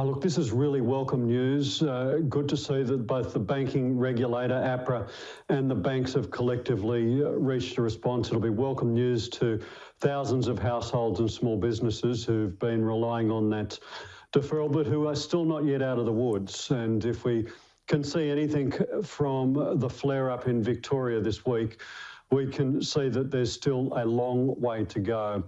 Look, this is really welcome news. Good to see that both the banking regulator, APRA, and the banks have collectively reached a response. It'll be welcome news to thousands of households and small businesses who've been relying on that deferral, but who are still not yet out of the woods. And if we can see anything from the flare-up in Victoria this week, we can see that there's still a long way to go.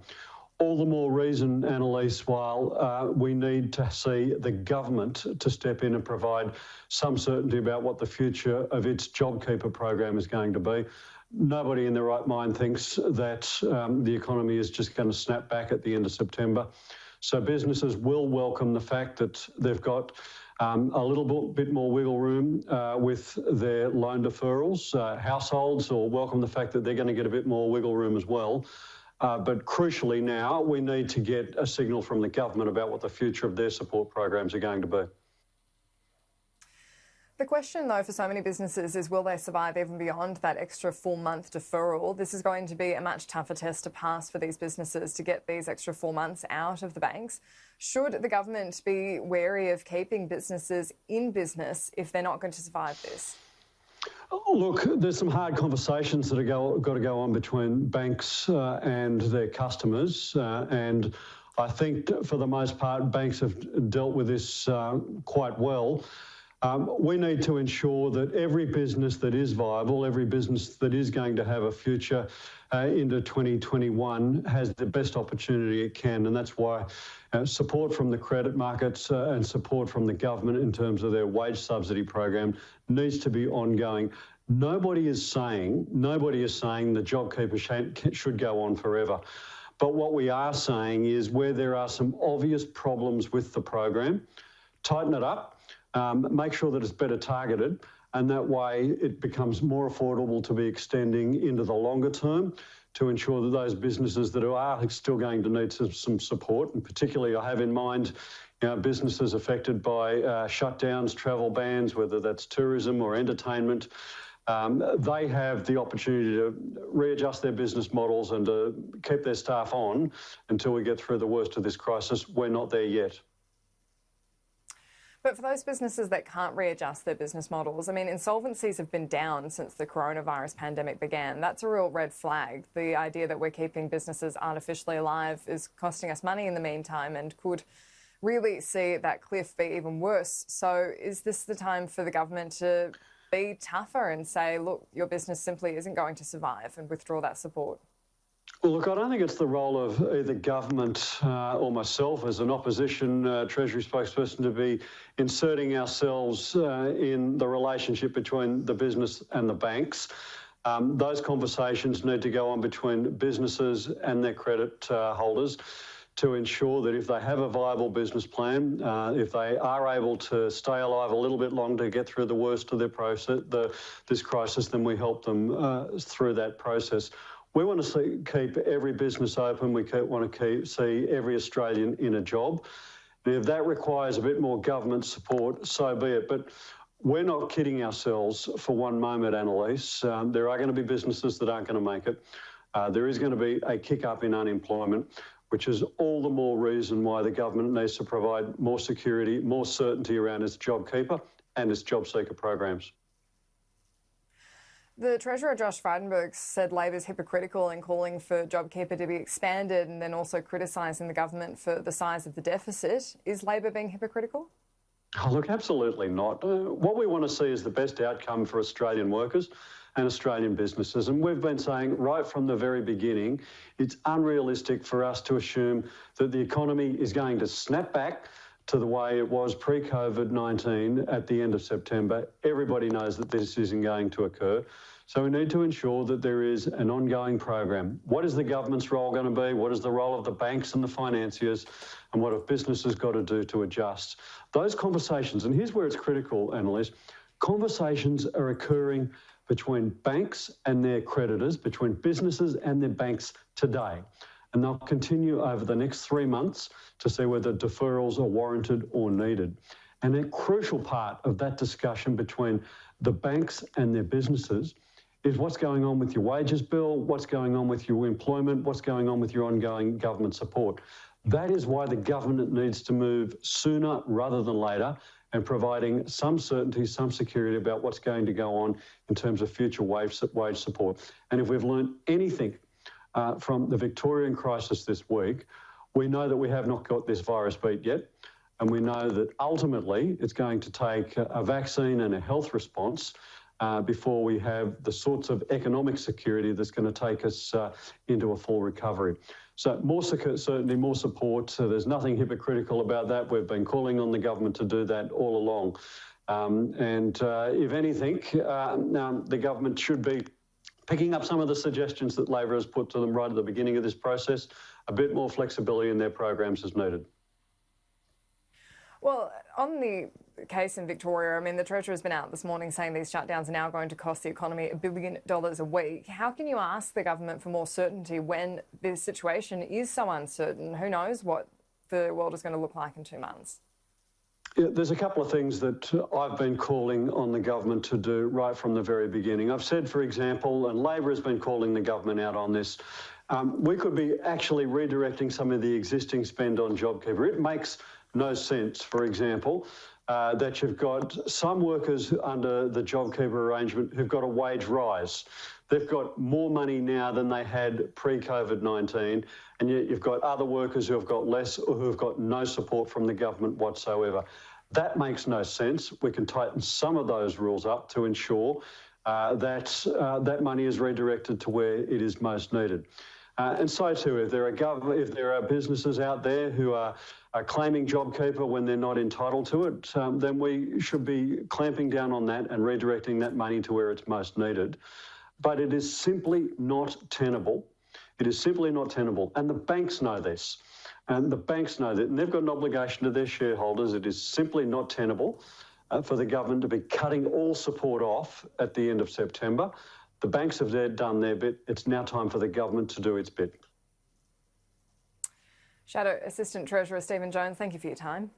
All the more reason, Annalise, while we need to see the government to step in and provide some certainty about what the future of its JobKeeper program is going to be. Nobody in their right mind thinks that the economy is just going to snap back at the end of September. So businesses will welcome the fact that they've got a little bit more wiggle room with their loan deferrals. Households will welcome the fact that they're going to get a bit more wiggle room as well. But crucially now, we need to get a signal from the government about what the future of their support programs are going to be. The question, though, for so many businesses is, will they survive even beyond that extra full-month deferral? This is going to be a much tougher test to pass for these businesses to get these extra 4 months out of the banks. Should the government be wary of keeping businesses in business if they're not going to survive this? Look, there's some hard conversations that are got to go on between banks and their customers, and I think for the most part banks have dealt with this quite well. We need to ensure that every business that is viable, every business that is going to have a future into 2021 has the best opportunity it can, and that's why support from the credit markets and support from the government in terms of their wage subsidy program needs to be ongoing. Nobody is saying the JobKeeper should go on forever. But what we are saying is where there are some obvious problems with the program, tighten it up, make sure that it's better targeted, and that way it becomes more affordable to be extending into the longer term to ensure that those businesses that are still going to need some support, and particularly I have in mind businesses affected by shutdowns, travel bans, whether that's tourism or entertainment, they have the opportunity to readjust their business models and to keep their staff on until we get through the worst of this crisis. We're not there yet. But for those businesses that can't readjust their business models, I mean, insolvencies have been down since the coronavirus pandemic began. That's a real red flag. The idea that we're keeping businesses artificially alive is costing us money in the meantime and could really see that cliff be even worse. So is this the time for the government to be tougher and say, look, your business simply isn't going to survive, and withdraw that support? Well, look, I don't think it's the role of either government or myself as an opposition Treasury spokesperson to be inserting ourselves in the relationship between the business and the banks. Those conversations need to go on between businesses and their credit holders to ensure that if they have a viable business plan, if they are able to stay alive a little bit longer to get through the worst of their process, this crisis, then we help them through that process. We want to keep every business open. We want to see every Australian in a job. And if that requires a bit more government support, so be it. But we're not kidding ourselves for one moment, Annalise. There are going to be businesses that aren't going to make it. There is going to be a kick up in unemployment, which is all the more reason why the government needs to provide more security, more certainty around its JobKeeper and its JobSeeker programs. The Treasurer, Josh Frydenberg, said Labor's hypocritical in calling for JobKeeper to be expanded and then also criticising the government for the size of the deficit. Is Labor being hypocritical? Oh, look, absolutely not. What we want to see is the best outcome for Australian workers and Australian businesses. And we've been saying right from the very beginning, it's unrealistic for us to assume that the economy is going to snap back to the way it was pre-COVID-19 at the end of September. Everybody knows that this isn't going to occur. So we need to ensure that there is an ongoing program. What is the government's role going to be? What is the role of the banks and the financiers? And what have businesses got to do to adjust? Those conversations, and here's where it's critical, Annalise, conversations are occurring between banks and their creditors, between businesses and their banks today. And they'll continue over the next 3 months to see whether deferrals are warranted or needed. And a crucial part of that discussion between the banks and their businesses is what's going on with your wages bill, what's going on with your employment, what's going on with your ongoing government support. That is why the government needs to move sooner rather than later and providing some certainty, some security about what's going to go on in terms of future wage support. And if we've learned anything from the Victorian crisis this week, we know that we have not got this virus beat yet. And we know that ultimately it's going to take a vaccine and a health response before we have the sorts of economic security that's going to take us into a full recovery. So more certainty, more support. So there's nothing hypocritical about that. We've been calling on the government to do that all along. If anything, the government should be picking up some of the suggestions that Labor has put to them right at the beginning of this process. A bit more flexibility in their programs is needed. Well, on the case in Victoria, I mean, the Treasurer's been out this morning saying these shutdowns are now going to cost the economy $1 billion a week. How can you ask the government for more certainty when the situation is so uncertain? Who knows what the world is going to look like in 2 months? Yeah, there's a couple of things that I've been calling on the government to do right from the very beginning. I've said, for example, and Labor has been calling the government out on this, we could be actually redirecting some of the existing spend on JobKeeper. It makes no sense, for example, that you've got some workers under the JobKeeper arrangement who've got a wage rise. They've got more money now than they had pre-COVID-19, and yet you've got other workers who have got less or who have got no support from the government whatsoever. That makes no sense. We can tighten some of those rules up to ensure that money is redirected to where it is most needed. And so too, if there are businesses out there who are claiming JobKeeper when they're not entitled to it, then we should be clamping down on that and redirecting that money to where it's most needed. But it is simply not tenable. It is simply not tenable. And the banks know this. And the banks know that. And they've got an obligation to their shareholders. It is simply not tenable for the government to be cutting all support off at the end of September. The banks have done their bit. It's now time for the government to do its bit. Shadow Assistant Treasurer Stephen Jones, thank you for your time.